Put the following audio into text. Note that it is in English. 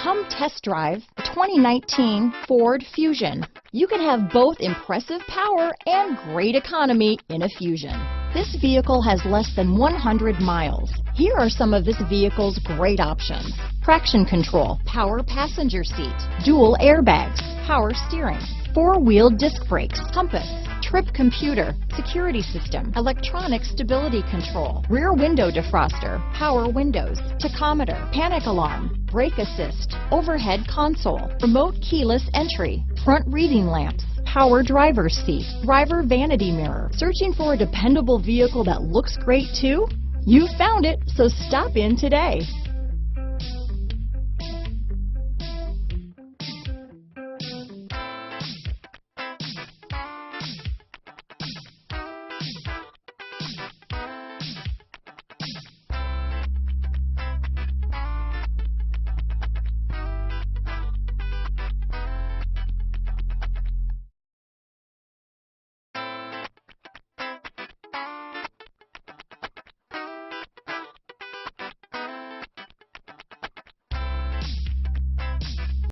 Come test drive the 2019 Ford Fusion. You can have both impressive power and great economy in a Fusion. This vehicle has less than 100 miles. Here are some of this vehicle's great options: traction control, power passenger seat, dual airbags, power steering, four-wheel disc brakes, compass, trip computer, security system, electronic stability control, rear window defroster, power windows, tachometer, panic alarm, brake assist, overhead console, remote keyless entry, front reading lamps, power driver's seat, driver vanity mirror. Searching for a dependable vehicle that looks great too? You found it, so stop in today.